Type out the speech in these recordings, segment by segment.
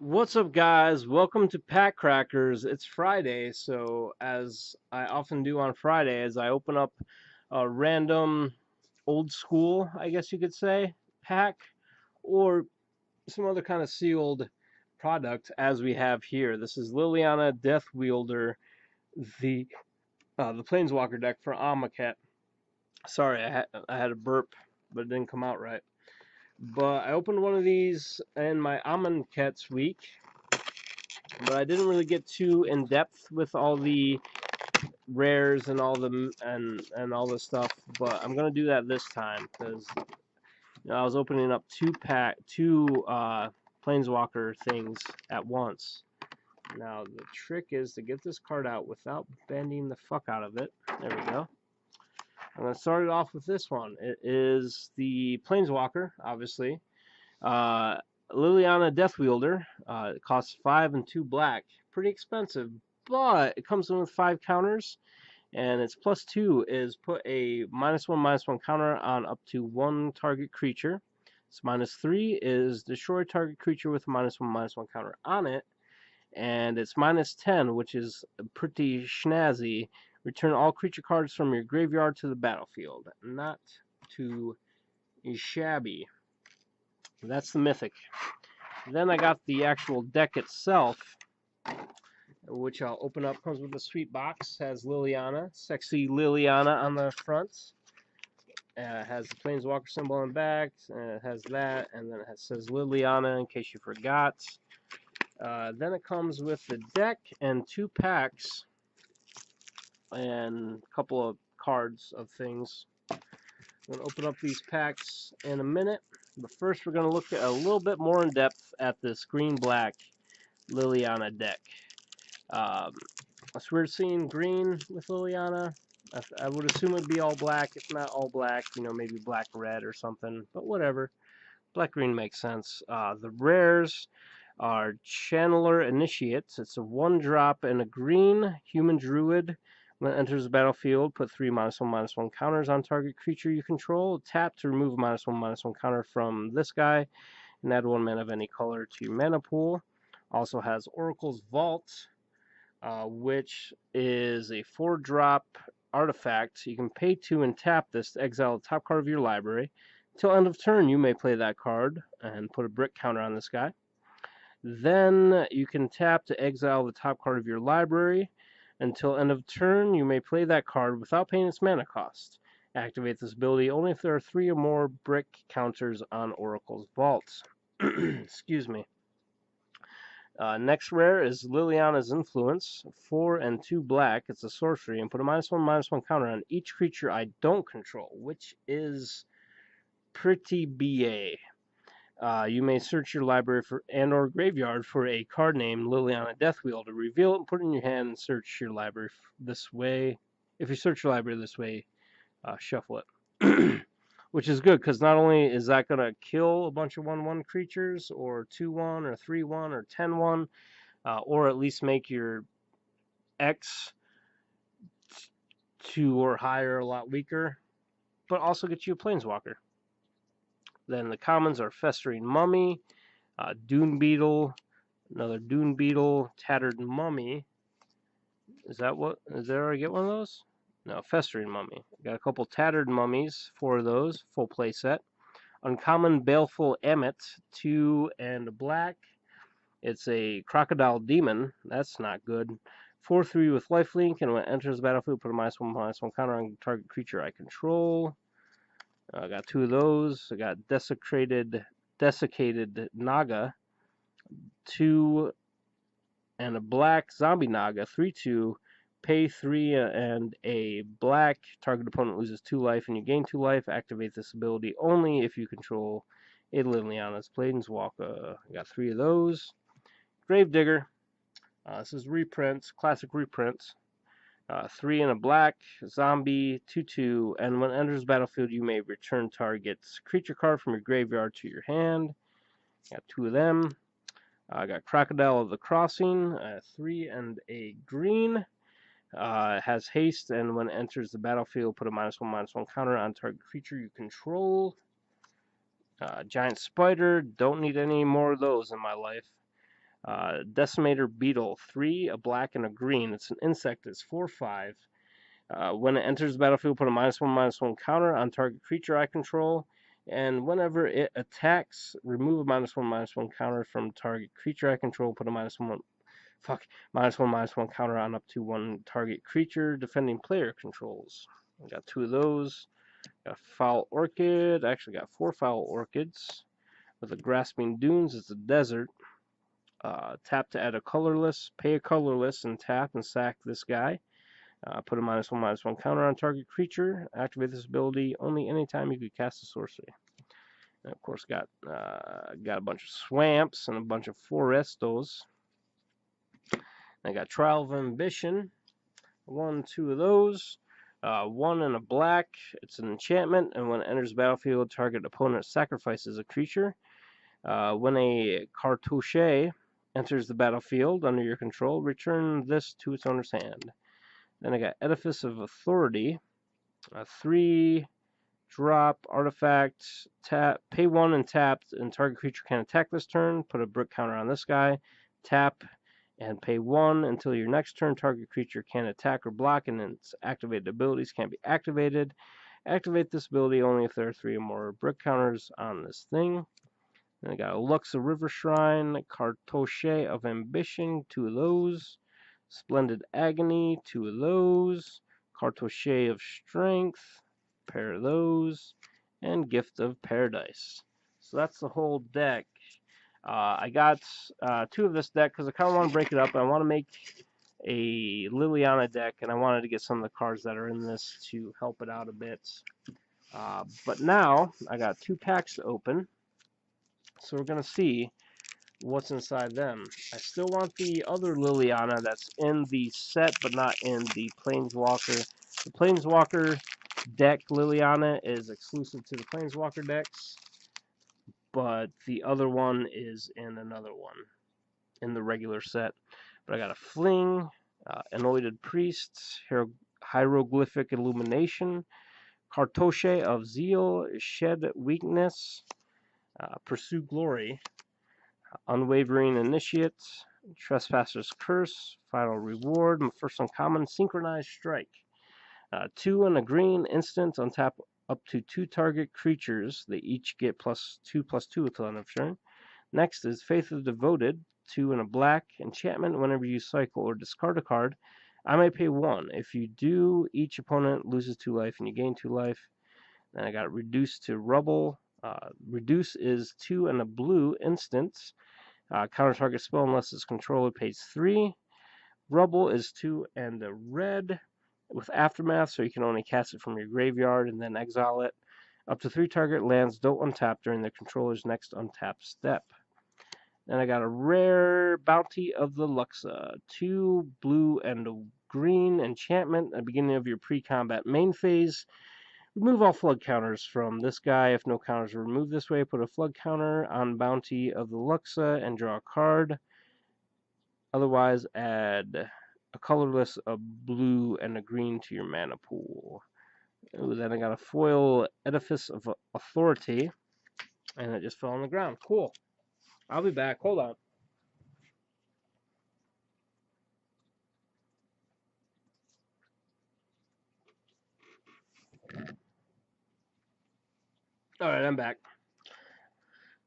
What's up, guys? Welcome to PackCrackers. It's Friday, so as I often do on Fridays, I open up a random old school, I guess you could say, pack or some other kind of sealed product as we have here. This is Liliana Death Wielder, the the Planeswalker deck for Amonkhet. Sorry, I had a burp, but it didn't come out right. But I opened one of these in my Amonkhet's week, but I didn't really get too in depth with all the rares and all the stuff. But I'm gonna do that this time because I was opening up two planeswalker things at once. Now the trick is to get this card out without bending the fuck out of it. There we go. I'm gonna start it off with this one. It is the planeswalker, obviously. Uh, Liliana Death Wielder. It costs 5 and 2 black. Pretty expensive, but it comes in with 5 counters, and its +2 is put a -1/-1 counter on up to 1 target creature. Its -3 is destroy target creature with a -1/-1 counter on it, and it's -10, which is pretty snazzy. Return all creature cards from your graveyard to the battlefield. Not too shabby. That's the mythic. Then I got the actual deck itself, which I'll open up. Comes with a sweet box. Has Liliana, sexy Liliana on the front. Has the Planeswalker symbol on the back. It has that, and then it says Liliana in case you forgot. Then it comes with the deck and 2 packs and a couple of cards of things. I'm going to open up these packs in a minute, but first we're going to look at a little bit more in depth at this green-black Liliana deck. It's weird seeing green with Liliana. I would assume it'd be all black, if not all black, maybe black red or something, but whatever. Black green makes sense. The rares are Channeler Initiates. It's a 1-drop and a green human druid. When it enters the battlefield, put 3 -1/-1 counters on target creature you control. Tap to remove a -1/-1 counter from this guy, and add 1 mana of any color to your mana pool. Also has Oracle's Vault, which is a 4-drop artifact. You can pay 2 and tap this to exile the top card of your library. Till end of turn, you may play that card and put a brick counter on this guy. Then you can tap to exile the top card of your library. Until end of turn, you may play that card without paying its mana cost. Activate this ability only if there are 3 or more brick counters on Oracle's Vault. Excuse me. Next rare is Liliana's Influence, 4 and 2 black. It's a sorcery, and put a -1/-1 counter on each creature I don't control, which is pretty BA. You may search your library or graveyard for a card named Liliana Deathwheel to reveal it and put it in your hand and search your library this way. If you search your library this way, shuffle it. Which is good, because not only is that going to kill a bunch of 1/1 creatures, or 2/1, or 3/1, or 10/1, or at least make your X 2 or higher a lot weaker, but also get you a Planeswalker. Then the commons are Festering Mummy, Dune Beetle, another Dune Beetle, Tattered Mummy. Is there I get one of those? No, Festering Mummy. Got a couple Tattered Mummies, 4 of those, full play set. Uncommon Baleful Emmet, 2 and a black. It's a Crocodile Demon. That's not good. 4/3 with lifelink, and when it enters the battlefield, put a -1/-1 counter on target creature I control. I got 2 of those. I got Desiccated Naga, 2 and a black Zombie Naga, 3/2. Pay 3 and a black. Target opponent loses 2 life, and you gain 2 life. Activate this ability only if you control a Liliana's Planeswalker. I got 3 of those. Gravedigger. This is reprints, classic reprints. 3 and a black, zombie, 2/2, and when it enters the battlefield, you may return target's creature card from your graveyard to your hand. Got 2 of them. I got Crocodile of the Crossing, 3 and a green. Has haste, and when it enters the battlefield, put a -1/-1 counter on target creature you control. Giant Spider, don't need any more of those in my life. Decimator Beetle, 3, a black and a green. It's an insect. It's 4/5. When it enters the battlefield, put a -1/-1 counter on target creature I control. And whenever it attacks, remove a -1/-1 counter from target creature I control. Put a -1/-1 counter on up to one target creature defending player controls. I got 2 of those. Got a Foul Orchid. I actually got 4 Foul Orchids. With a Grasping Dunes, it's a desert. Tap to add a colorless. Pay a colorless and tap and sack this guy. Put a -1/-1 counter on target creature. Activate this ability only anytime you could cast a sorcery. And of course, got a bunch of swamps and a bunch of forestos. I got Trial of Ambition. 1, 2 of those. 1 and a black. It's an enchantment, and when it enters the battlefield, target opponent sacrifices a creature. When a cartouche enters the battlefield under your control, return this to its owner's hand. Then I got Edifice of Authority, a 3-drop artifact. Pay 1 and tap, and target creature can attack this turn. Put a brick counter on this guy. Tap and pay 1 until your next turn. Target creature can attack or block, and its activated abilities can't be activated. Activate this ability only if there are 3 or more brick counters on this thing. Then I got a Lux of River Shrine, Cartouche of Ambition, 2 of those. Splendid Agony, 2 of those. Cartouche of Strength, pair of those. And Gift of Paradise. So that's the whole deck. I got 2 of this deck because I kind of want to break it up. I want to make a Liliana deck, and I wanted to get some of the cards that are in this to help it out a bit. But now I got 2 packs to open, so we're going to see what's inside them. I still want the other Liliana that's in the set, but not in the Planeswalker. The Planeswalker deck Liliana is exclusive to the Planeswalker decks, but the other one is in another one, in the regular set. But I got a Fling, Anointed Priest, Hieroglyphic Illumination, Cartouche of Zeal, Shed Weakness, Pursue Glory, Unwavering Initiate, Trespasser's Curse, Final Reward, first uncommon, Synchronized Strike. 2 and a green instant, untap up to 2 target creatures. They each get +2/+2 until end of turn. Next is Faith of the Devoted, 2 and a black, enchantment. Whenever you cycle or discard a card, I may pay 1. If you do, each opponent loses 2 life and you gain 2 life. Then I got Reduce to Rubble. Reduce is 2 and a blue instant. Counter target spell unless its controller pays 3. Rubble is 2 and a red with Aftermath, so you can only cast it from your graveyard and then exile it. Up to 3 target lands don't untap during the controller's next untap step. Then I got a rare Bounty of the Luxa. 2 blue and a green enchantment at the beginning of your pre-combat main phase. Remove all flood counters from this guy. If no counters are removed this way, put a flood counter on Bounty of the Luxa and draw a card. Otherwise, add a colorless, a blue, and a green to your mana pool. Ooh, then I got a foil Edifice of Authority, and it just fell on the ground. Cool. I'll be back. Hold on. Alright, I'm back.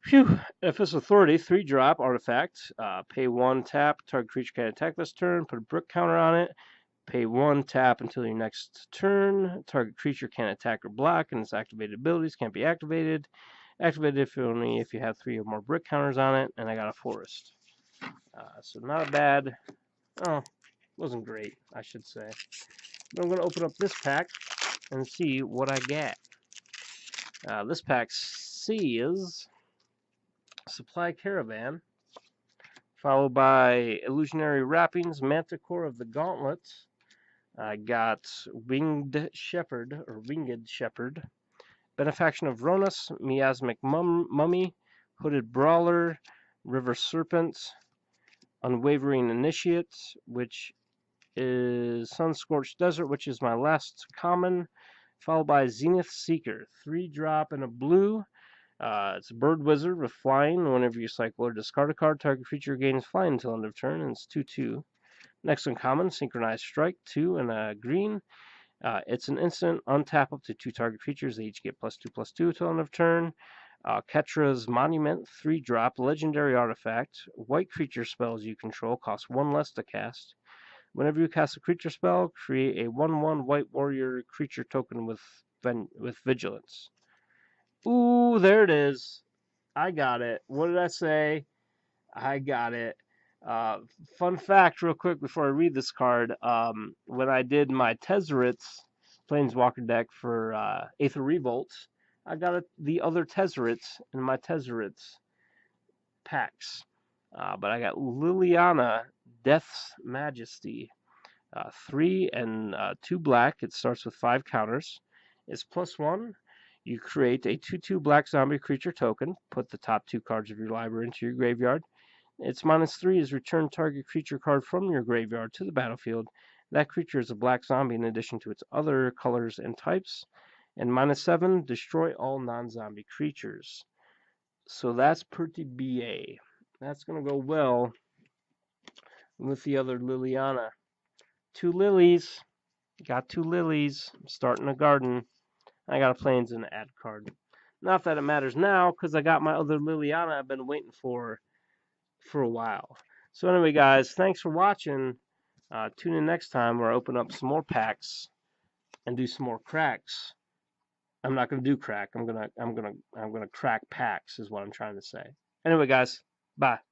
Phew. Edifice Authority, 3-drop artifact. Pay 1, tap. Target creature can attack this turn. Put a brick counter on it. Pay 1, tap until your next turn. Target creature can attack or block, and its activated abilities can't be activated. Activated only if you have 3 or more brick counters on it. And I got a Forest. So not bad. Oh, wasn't great, I should say. But I'm going to open up this pack and see what I get. This pack sees Supply Caravan, followed by Illusionary Wrappings, Manticore of the Gauntlet. I got Winged Shepherd, Benefaction of Ronus, Miasmic Mummy, Hooded Brawler, River Serpent, Unwavering Initiate, which is Sun-Scorched Desert, which is my last common, followed by Zenith Seeker, 3-drop and a blue. It's a bird wizard with flying. Whenever you cycle or discard a card, target creature gains flying until end of turn, and it's 2/2. Next uncommon, synchronized strike, 2 and a green. It's an instant untap up to 2 target creatures. They each get +2/+2 until end of turn. Ketra's Monument, 3-drop, legendary artifact. White creature spells you control cost 1 less to cast. Whenever you cast a creature spell, create a 1/1 white warrior creature token with vigilance. Ooh, there it is. I got it. What did I say? I got it. Uh, Fun fact, real quick, before I read this card. When I did my Tezzeret's Planeswalker deck for Aether Revolt, I got the other Tezzeret's in my Tezzeret's packs. But I got Liliana, Death's Majesty. 3 and 2 black. It starts with 5 counters. It's +1. You create a 2/2 black zombie creature token. Put the top 2 cards of your library into your graveyard. Its -3 is return target creature card from your graveyard to the battlefield. That creature is a black zombie in addition to its other colors and types. And -7, destroy all non-zombie creatures. So that's pretty BA. That's going to go well with the other Liliana. 2 lilies. Got 2 lilies. I'm starting a garden. I got a plains and an ad card. Not that it matters now, because I got my other Liliana I've been waiting for a while. So anyway, guys, thanks for watching. Tune in next time where I open up some more packs and do some more cracks. I'm not gonna do crack. I'm gonna crack packs is what I'm trying to say. Anyway, guys, bye.